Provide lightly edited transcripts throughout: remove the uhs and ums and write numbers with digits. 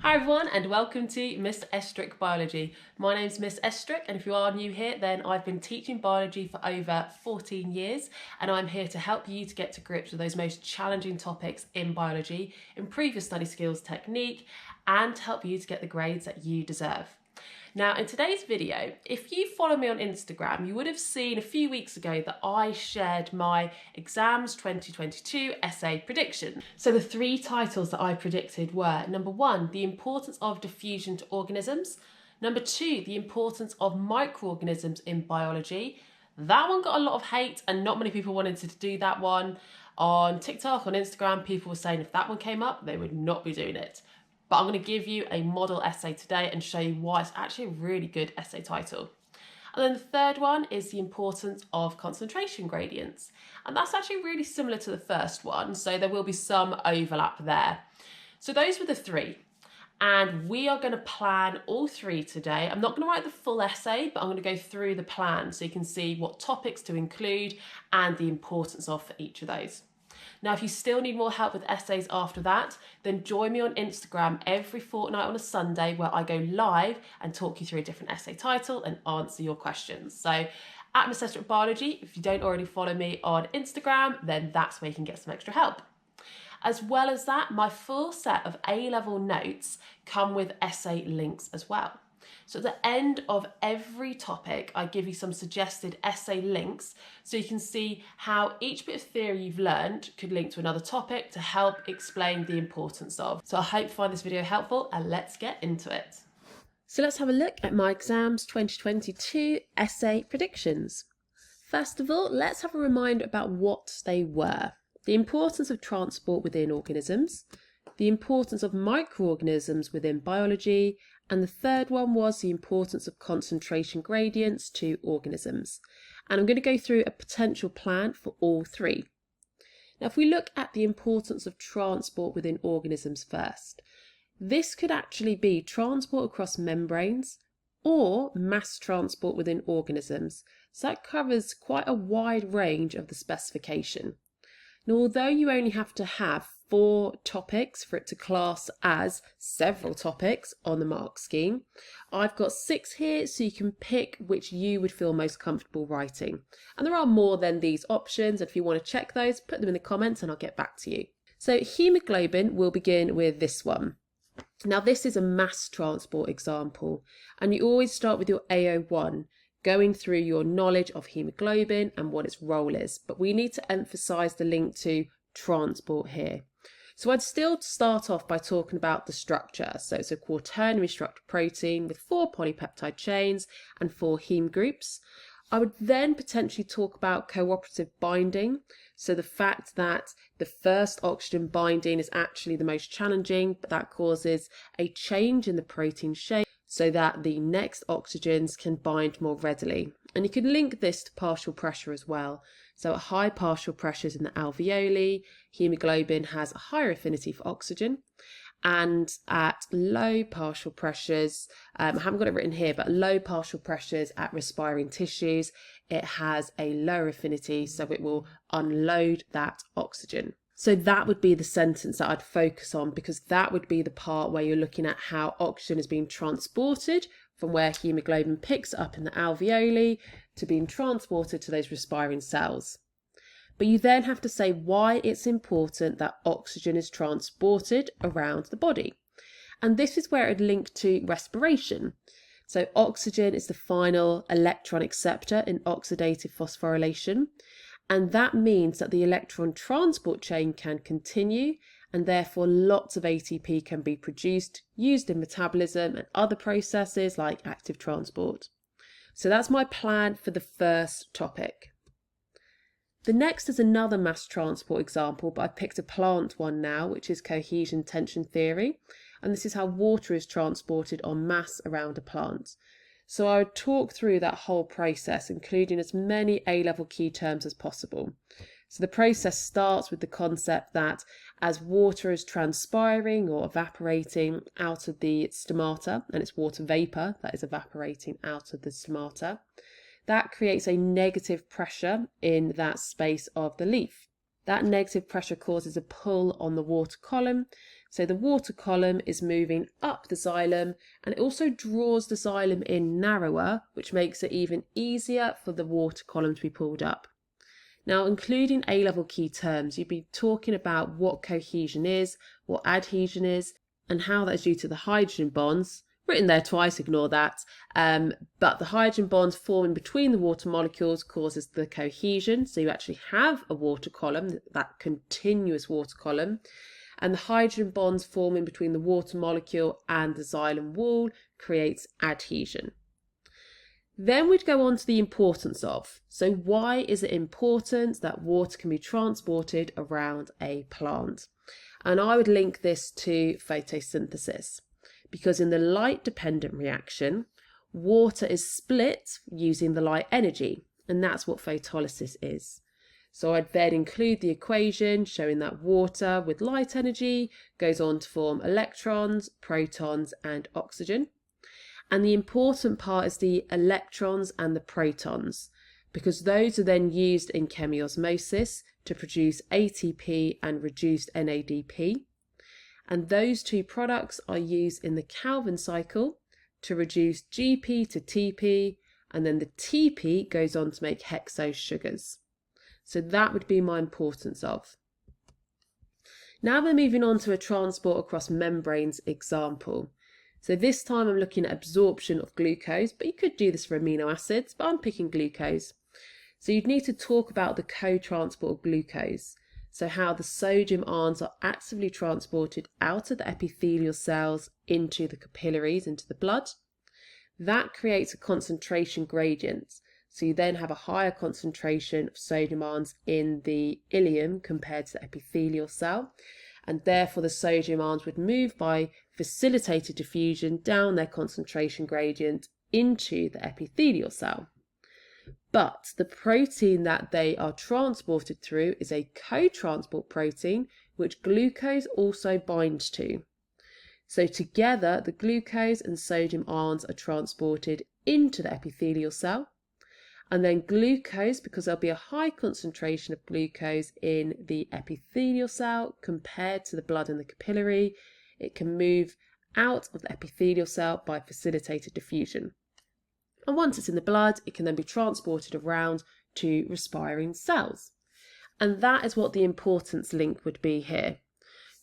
Hi everyone and welcome to Miss Estruch Biology. My name's Miss Estruch and if you are new here then I've been teaching biology for over 14 years and I'm here to help you to get to grips with those most challenging topics in biology, improve your study skills technique and help you to get the grades that you deserve. Now in today's video, if you follow me on Instagram, you would have seen a few weeks ago that I shared my exams 2022 essay prediction. So the three titles that I predicted were number 1, the importance of diffusion to organisms, number 2, the importance of microorganisms in biology. That one got a lot of hate and not many people wanted to do that one. On TikTok, on Instagram, people were saying if that one came up, they would not be doing it. But I'm going to give you a model essay today and show you why it's actually a really good essay title. And then the third one is the importance of concentration gradients. And that's actually really similar to the first one, so there will be some overlap there. So those were the three. And we are going to plan all three today. I'm not going to write the full essay, but I'm going to go through the plan so you can see what topics to include and the importance of for each of those. Now, if you still need more help with essays after that, then join me on Instagram every fortnight on a Sunday where I go live and talk you through a different essay title and answer your questions. So at Miss Estruch Biology, if you don't already follow me on Instagram, then that's where you can get some extra help. As well as that, my full set of A-level notes come with essay links as well. So at the end of every topic, I give you some suggested essay links so you can see how each bit of theory you've learned could link to another topic to help explain the importance of. So I hope you find this video helpful and let's get into it. So let's have a look at my exams 2022 essay predictions. First of all, let's have a reminder about what they were. The importance of transport within organisms, the importance of microorganisms within biology, and the third one was the importance of concentration gradients to organisms. And I'm going to go through a potential plan for all three. Now, if we look at the importance of transport within organisms first, this could actually be transport across membranes or mass transport within organisms. So that covers quite a wide range of the specification. Now, although you only have to have 4 topics for it to class as several topics on the mark scheme, I've got 6 here so you can pick which you would feel most comfortable writing. And there are more than these options. If you want to check those, put them in the comments and I'll get back to you. So hemoglobin will begin with this one. Now this is a mass transport example and you always start with your AO1. Going through your knowledge of hemoglobin and what its role is, but we need to emphasize the link to transport here. So I'd still start off by talking about the structure. So it's a quaternary structured protein with 4 polypeptide chains and 4 heme groups. I would then potentially talk about cooperative binding. So the fact that the first oxygen binding is actually the most challenging, but that causes a change in the protein shape, so that the next oxygens can bind more readily. And you can link this to partial pressure as well. So at high partial pressures in the alveoli, hemoglobin has a higher affinity for oxygen. And at low partial pressures, I haven't got it written here, but low partial pressures at respiring tissues, it has a lower affinity, so it will unload that oxygen. So that would be the sentence that I'd focus on because that would be the part where you're looking at how oxygen is being transported from where hemoglobin picks it up in the alveoli to being transported to those respiring cells. But you then have to say why it's important that oxygen is transported around the body. And this is where it would link to respiration. So oxygen is the final electron acceptor in oxidative phosphorylation. And that means that the electron transport chain can continue and therefore lots of ATP can be produced, used in metabolism and other processes like active transport. So that's my plan for the first topic. The next is another mass transport example, but I picked a plant one now, which is cohesion tension theory. And this is how water is transported en masse around a plant. So I would talk through that whole process, including as many A-level key terms as possible. So the process starts with the concept that as water is transpiring or evaporating out of the stomata, and it's water vapour that is evaporating out of the stomata, that creates a negative pressure in that space of the leaf. That negative pressure causes a pull on the water column, So the water column is moving up the xylem, and it also draws the xylem in narrower, which makes it even easier for the water column to be pulled up. Now, including A-level key terms, you'd be talking about what cohesion is, what adhesion is, and how that is due to the hydrogen bonds. Written there twice, ignore that. But the hydrogen bonds forming between the water molecules causes the cohesion. So you actually have a water column, that continuous water column. And the hydrogen bonds forming between the water molecule and the xylem wall creates adhesion. Then we'd go on to the importance of. So why is it important that water can be transported around a plant? And I would link this to photosynthesis, because in the light-dependent reaction, water is split using the light energy, and that's what photolysis is. So I'd then include the equation showing that water with light energy goes on to form electrons, protons, and oxygen. And the important part is the electrons and the protons, because those are then used in chemiosmosis to produce ATP and reduced NADP. And those two products are used in the Calvin cycle to reduce GP to TP, and then the TP goes on to make hexose sugars. So that would be my importance of. Now we're moving on to a transport across membranes example. So this time I'm looking at absorption of glucose, but you could do this for amino acids, but I'm picking glucose. So you'd need to talk about the co-transport of glucose. So how the sodium ions are actively transported out of the epithelial cells into the capillaries, into the blood. That creates a concentration gradient. So you then have a higher concentration of sodium ions in the ileum compared to the epithelial cell. And therefore the sodium ions would move by facilitated diffusion down their concentration gradient into the epithelial cell. But the protein that they are transported through is a co-transport protein, which glucose also binds to. So together, the glucose and sodium ions are transported into the epithelial cell. And then glucose, because there'll be a high concentration of glucose in the epithelial cell compared to the blood and the capillary, it can move out of the epithelial cell by facilitated diffusion. And once it's in the blood, it can then be transported around to respiring cells. And that is what the importance link would be here.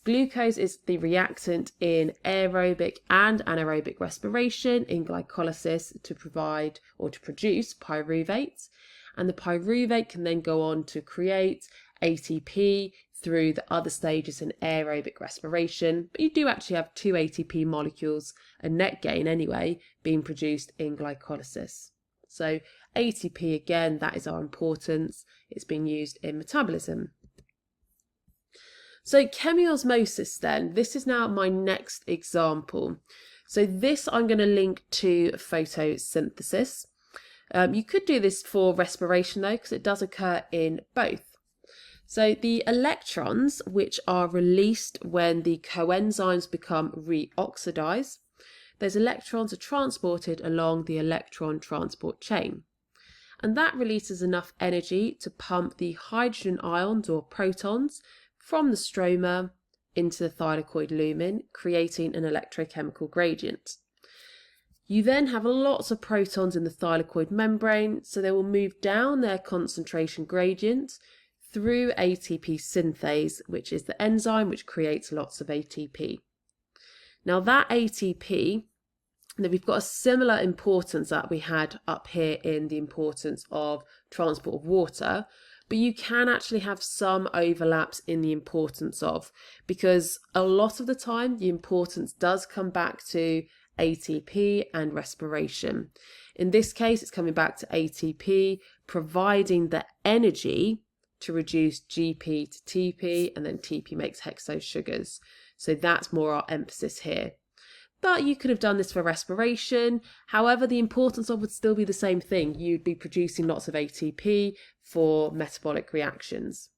Glucose is the reactant in aerobic and anaerobic respiration in glycolysis to provide or to produce pyruvate. And the pyruvate can then go on to create ATP through the other stages in aerobic respiration. But you do actually have 2 ATP molecules, a net gain anyway, being produced in glycolysis. So ATP, again, that is our importance. It's being used in metabolism. So chemiosmosis then, this is now my next example. So this I'm going to link to photosynthesis. You could do this for respiration though, because it does occur in both. So the electrons, which are released when the coenzymes become reoxidized, those electrons are transported along the electron transport chain. And that releases enough energy to pump the hydrogen ions or protons from the stroma into the thylakoid lumen, creating an electrochemical gradient. You then have lots of protons in the thylakoid membrane, so they will move down their concentration gradient through ATP synthase, which is the enzyme which creates lots of ATP. Now that ATP, we've got a similar importance that we had up here in the importance of transport of water, but you can actually have some overlaps in the importance of, because a lot of the time the importance does come back to ATP and respiration. In this case, it's coming back to ATP, providing the energy to reduce GP to TP, and then TP makes hexose sugars. So that's more our emphasis here. But you could have done this for respiration. However, the importance of would still be the same thing. You'd be producing lots of ATP for metabolic reactions.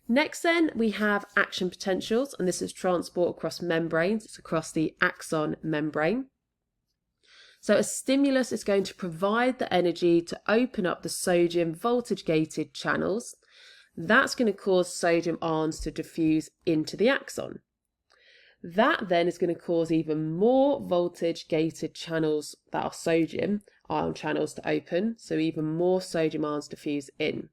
Next then, we have action potentials, and this is transport across membranes. It's across the axon membrane. So a stimulus is going to provide the energy to open up the sodium voltage-gated channels. That's going to cause sodium ions to diffuse into the axon. That then is going to cause even more voltage gated channels that are sodium ion channels to open, so even more sodium ions diffuse in.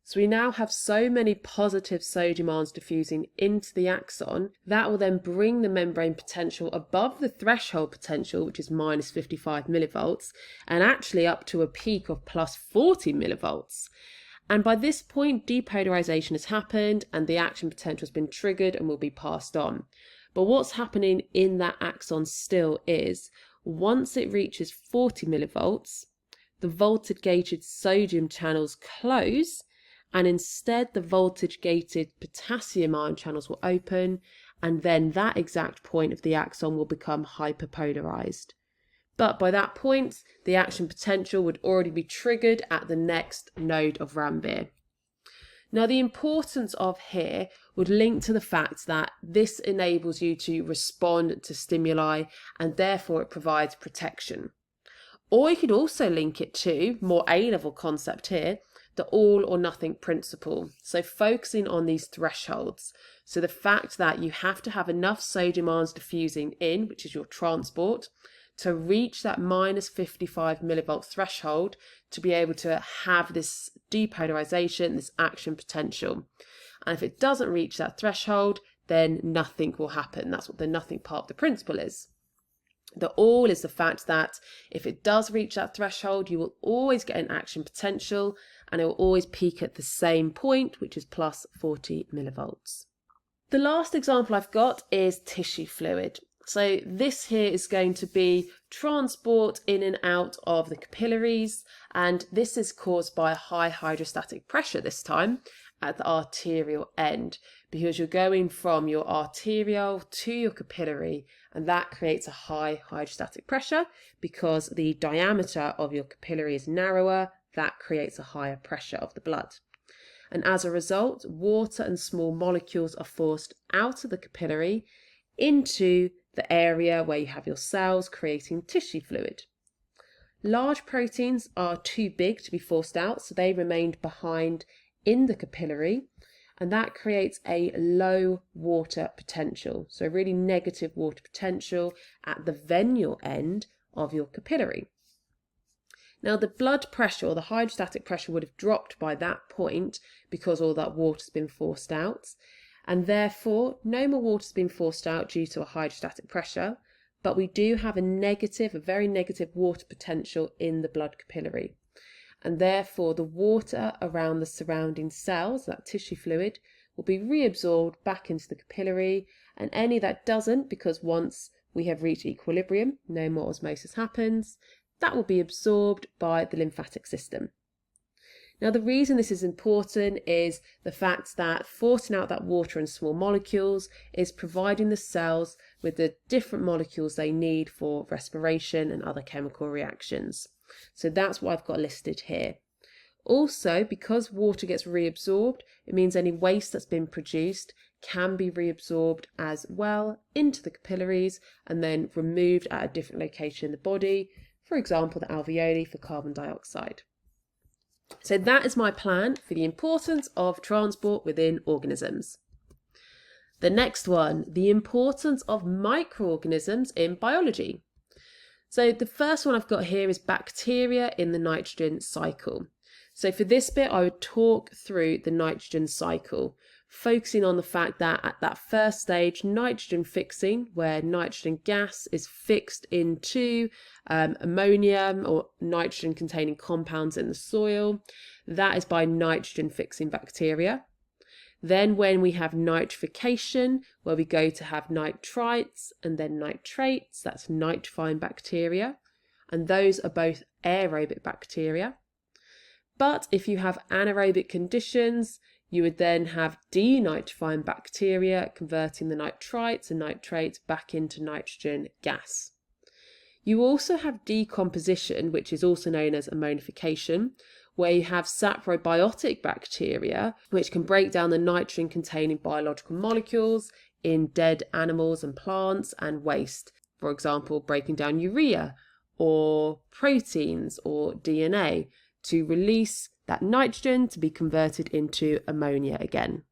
So we now have so many positive sodium ions diffusing into the axon, that will then bring the membrane potential above the threshold potential, which is minus 55 millivolts, and actually up to a peak of plus 40 millivolts. And by this point, depolarization has happened and the action potential has been triggered and will be passed on. But what's happening in that axon still is, once it reaches 40 millivolts, the voltage gated sodium channels close, and instead the voltage gated potassium ion channels will open, and then that exact point of the axon will become hyperpolarized. But by that point, the action potential would already be triggered at the next node of Ranvier. Now, the importance of here would link to the fact that this enables you to respond to stimuli, and therefore it provides protection. Or you could also link it to, more A-level concept here, the all or nothing principle. So focusing on these thresholds. So the fact that you have to have enough sodium ions diffusing in, which is your transport, to reach that minus 55 millivolt threshold to be able to have this depolarization, this action potential. And if it doesn't reach that threshold, then nothing will happen. That's what the nothing part of the principle is. The all is the fact that if it does reach that threshold, you will always get an action potential, and it will always peak at the same point, which is plus 40 millivolts. The last example I've got is tissue fluid. So this here is going to be transport in and out of the capillaries, and this is caused by a high hydrostatic pressure this time at the arterial end, because you're going from your arterial to your capillary, and that creates a high hydrostatic pressure because the diameter of your capillary is narrower. That creates a higher pressure of the blood. And as a result, water and small molecules are forced out of the capillary into the area where you have your cells, creating tissue fluid. Large proteins are too big to be forced out, so they remained behind in the capillary, and that creates a low water potential, so a really negative water potential at the venial end of your capillary. Now the blood pressure or the hydrostatic pressure would have dropped by that point because all that water's been forced out, and therefore no more water's been forced out due to a hydrostatic pressure, but we do have a very negative water potential in the blood capillary. And therefore the water around the surrounding cells, that tissue fluid, will be reabsorbed back into the capillary, and any that doesn't, because once we have reached equilibrium, no more osmosis happens, that will be absorbed by the lymphatic system. Now the reason this is important is the fact that forcing out that water and small molecules is providing the cells with the different molecules they need for respiration and other chemical reactions. So that's what I've got listed here. Also, because water gets reabsorbed, it means any waste that's been produced can be reabsorbed as well into the capillaries and then removed at a different location in the body, for example the alveoli for carbon dioxide. So that is my plan for the importance of transport within organisms. The next one, the importance of microorganisms in biology. So the first one I've got here is bacteria in the nitrogen cycle. So for this bit, I would talk through the nitrogen cycle, focusing on the fact that at that first stage, nitrogen fixing, where nitrogen gas is fixed into ammonium or nitrogen containing compounds in the soil, that is by nitrogen fixing bacteria. Then when we have nitrification, where we go to have nitrites and then nitrates, that's nitrifying bacteria, and those are both aerobic bacteria. But if you have anaerobic conditions, you would then have denitrifying bacteria, converting the nitrites and nitrates back into nitrogen gas. You also have decomposition, which is also known as ammonification, where you have saprobiotic bacteria, which can break down the nitrogen-containing biological molecules in dead animals and plants and waste. For example, breaking down urea or proteins or DNA to release that nitrogen to be converted into ammonia again.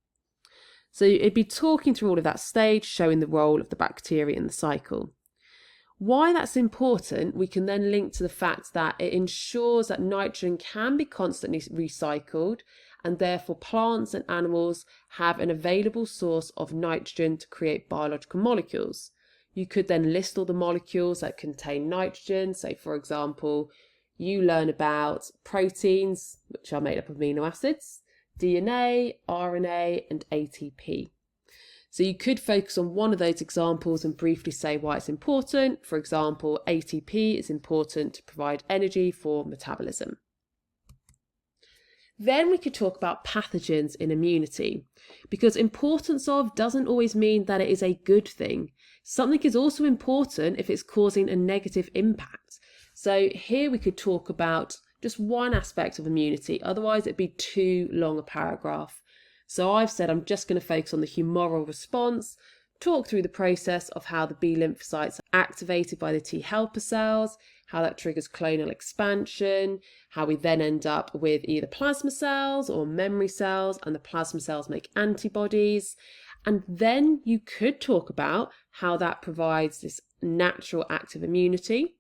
So it'd be talking through all of that stage, showing the role of the bacteria in the cycle. Why that's important, we can then link to the fact that it ensures that nitrogen can be constantly recycled, and therefore plants and animals have an available source of nitrogen to create biological molecules. You could then list all the molecules that contain nitrogen. So, for example, you learn about proteins, which are made up of amino acids, DNA, RNA, and ATP. So you could focus on one of those examples and briefly say why it's important. For example, ATP is important to provide energy for metabolism. Then we could talk about pathogens in immunity, because importance of doesn't always mean that it is a good thing. Something is also important if it's causing a negative impact. So here we could talk about just one aspect of immunity, otherwise it'd be too long a paragraph. So I've said I'm just going to focus on the humoral response, talk through the process of how the B lymphocytes are activated by the T helper cells, how that triggers clonal expansion, how we then end up with either plasma cells or memory cells, and the plasma cells make antibodies. And then you could talk about how that provides this natural active immunity.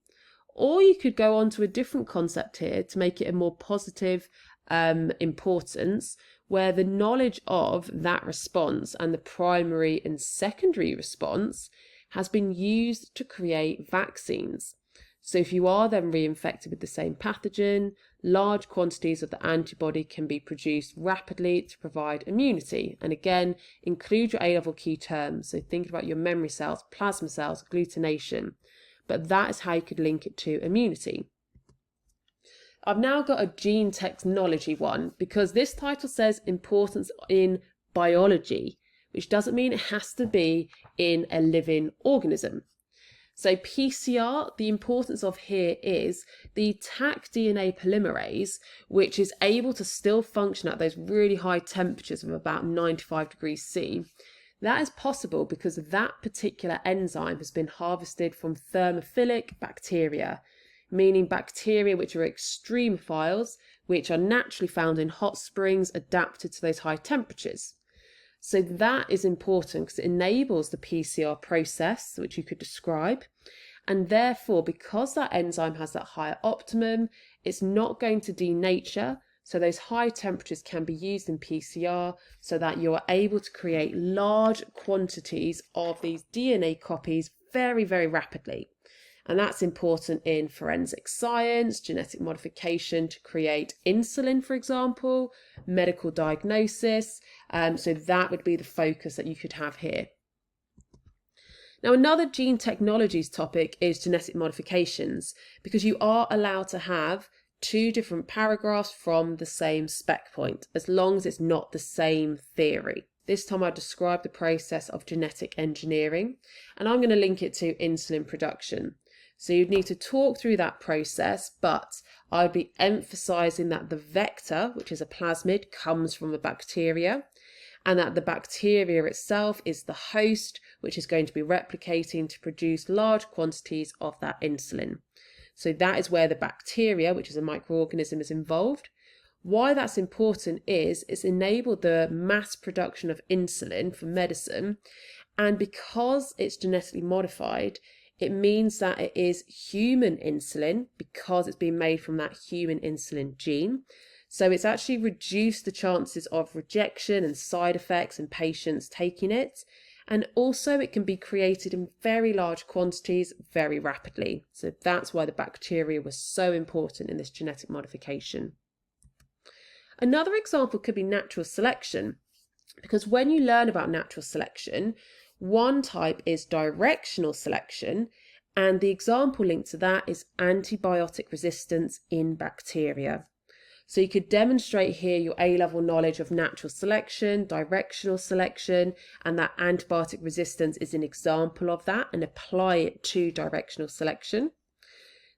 Or you could go on to a different concept here to make it a more positive importance, where the knowledge of that response and the primary and secondary response has been used to create vaccines. So if you are then reinfected with the same pathogen, large quantities of the antibody can be produced rapidly to provide immunity. And again, include your A-level key terms. So think about your memory cells, plasma cells, agglutination. But that is how you could link it to immunity. I've now got a gene technology one, because this title says importance in biology, which doesn't mean it has to be in a living organism. So PCR, the importance of here is the Taq DNA polymerase, which is able to still function at those really high temperatures of about 95 degrees C. That is possible because that particular enzyme has been harvested from thermophilic bacteria, meaning bacteria which are extremophiles, which are naturally found in hot springs adapted to those high temperatures. So that is important because it enables the PCR process, which you could describe. And therefore, because that enzyme has that higher optimum, it's not going to denature. So those high temperatures can be used in PCR so that you're able to create large quantities of these DNA copies very, very rapidly. And that's important in forensic science, genetic modification to create insulin, for example, medical diagnosis. So that would be the focus that you could have here. Now, another gene technologies topic is genetic modifications, because you are allowed to have two different paragraphs from the same spec point, as long as it's not the same theory. This time I describe the process of genetic engineering, and I'm going to link it to insulin production. So you'd need to talk through that process, but I'd be emphasizing that the vector, which is a plasmid, comes from a bacteria, and that the bacteria itself is the host, which is going to be replicating to produce large quantities of that insulin. So that is where the bacteria, which is a microorganism, is involved. Why that's important is it's enabled the mass production of insulin for medicine, and because it's genetically modified, it means that it is human insulin because it's been made from that human insulin gene. So it's actually reduced the chances of rejection and side effects in patients taking it. And also it can be created in very large quantities very rapidly. So that's why the bacteria was so important in this genetic modification. Another example could be natural selection, because when you learn about natural selection, one type is directional selection, and the example linked to that is antibiotic resistance in bacteria. So you could demonstrate here your A-level knowledge of natural selection, directional selection, and that antibiotic resistance is an example of that, and apply it to directional selection.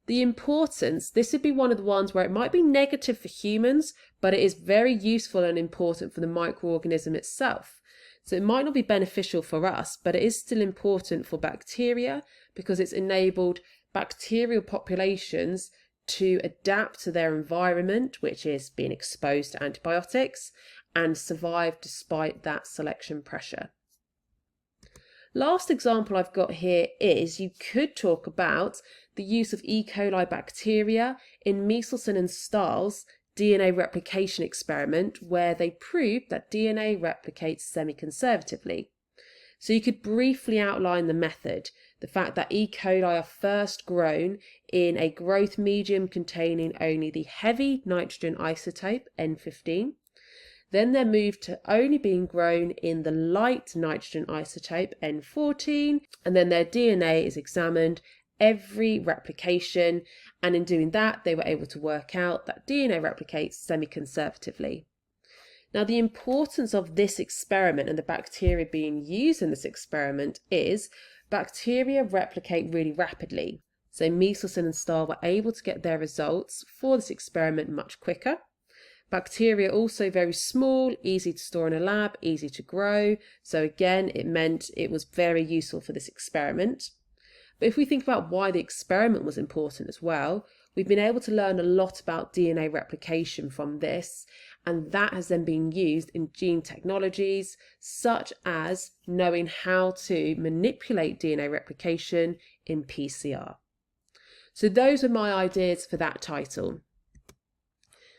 The importance, this would be one of the ones where it might be negative for humans, but it is very useful and important for the microorganism itself. So it might not be beneficial for us, but it is still important for bacteria because it's enabled bacterial populations to adapt to their environment, which is being exposed to antibiotics, and survive despite that selection pressure. Last example I've got here is you could talk about the use of E. coli bacteria in Michelson and Stahl's DNA replication experiment, where they proved that DNA replicates semi-conservatively. So you could briefly outline the method, the fact that E. coli are first grown in a growth medium containing only the heavy nitrogen isotope N15. Then they're moved to only being grown in the light nitrogen isotope N14, and then their DNA is examined every replication, and in doing that they were able to work out that DNA replicates semi-conservatively. Now, the importance of this experiment and the bacteria being used in this experiment is bacteria replicate really rapidly. So Michelson and Stahl were able to get their results for this experiment much quicker. Bacteria are also very small, easy to store in a lab, easy to grow. So again, it meant it was very useful for this experiment. But if we think about why the experiment was important as well, we've been able to learn a lot about DNA replication from this, and that has then been used in gene technologies, such as knowing how to manipulate DNA replication in PCR. So those are my ideas for that title.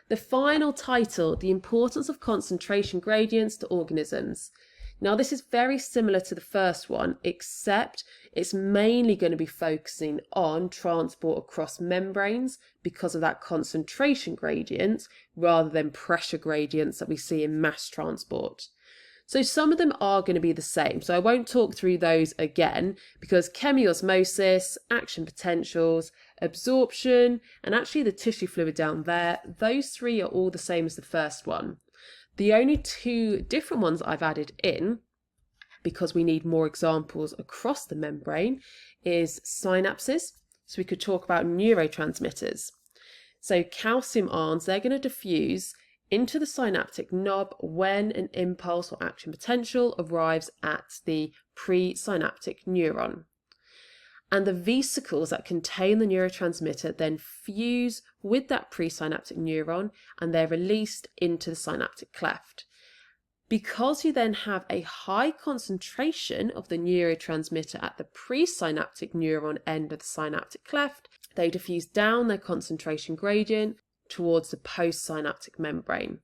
The final title, The Importance of Concentration Gradients to Organisms. Now, this is very similar to the first one, except it's mainly going to be focusing on transport across membranes because of that concentration gradient rather than pressure gradients that we see in mass transport. So some of them are going to be the same. So I won't talk through those again because chemiosmosis, action potentials, absorption, and actually the tissue fluid down there, those three are all the same as the first one. The only two different ones I've added in, because we need more examples across the membrane, is synapses. So we could talk about neurotransmitters. So calcium ions, they're going to diffuse into the synaptic knob when an impulse or action potential arrives at the presynaptic neuron. And the vesicles that contain the neurotransmitter then fuse with that presynaptic neuron and they're released into the synaptic cleft. Because you then have a high concentration of the neurotransmitter at the presynaptic neuron end of the synaptic cleft, they diffuse down their concentration gradient towards the postsynaptic membrane.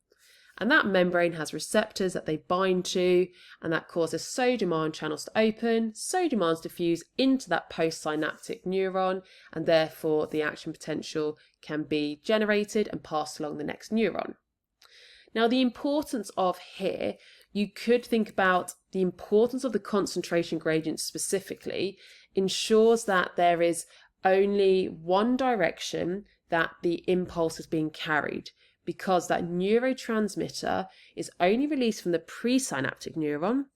And that membrane has receptors that they bind to, and that causes sodium ion channels to open. Sodium ions diffuse into that postsynaptic neuron, and therefore the action potential can be generated and passed along the next neuron. Now, the importance of here, you could think about the importance of the concentration gradient specifically, ensures that there is only one direction that the impulse is being carried, because that neurotransmitter is only released from the presynaptic neuron.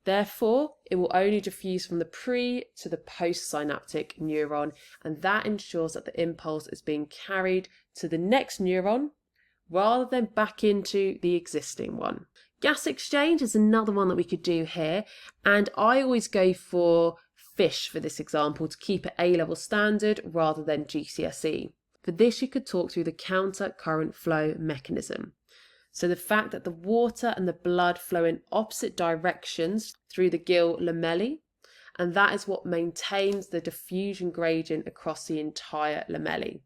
Therefore, it will only diffuse from the pre to the postsynaptic neuron, and that ensures that the impulse is being carried to the next neuron rather than back into the existing one. Gas exchange is another one that we could do here, and I always go for fish for this example to keep it A-level standard rather than GCSE. For this, you could talk through the counter current flow mechanism. So the fact that the water and the blood flow in opposite directions through the gill lamellae, and that is what maintains the diffusion gradient across the entire lamellae.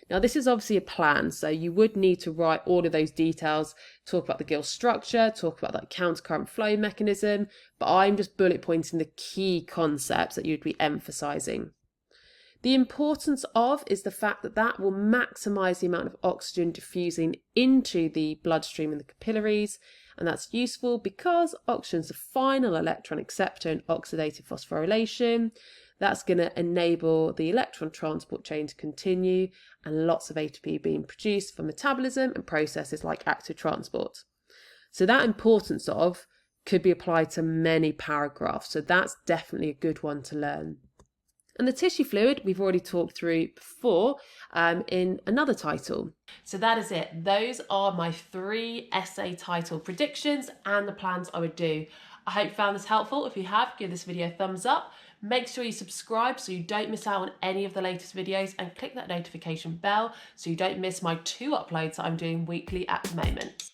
Now, this is obviously a plan, so you would need to write all of those details, talk about the gill structure, talk about that counter current flow mechanism, but I'm just bullet pointing the key concepts that you'd be emphasising. The importance of is the fact that that will maximise the amount of oxygen diffusing into the bloodstream and the capillaries, and that's useful because oxygen is the final electron acceptor in oxidative phosphorylation. That's going to enable the electron transport chain to continue and lots of ATP being produced for metabolism and processes like active transport. So that importance of could be applied to many paragraphs, so that's definitely a good one to learn. And the tissue fluid we've already talked through before in another title. So that is it. Those are my 3 essay title predictions and the plans I would do. I hope you found this helpful. If you have, give this video a thumbs up. Make sure you subscribe so you don't miss out on any of the latest videos, and click that notification bell so you don't miss my 2 uploads that I'm doing weekly at the moment.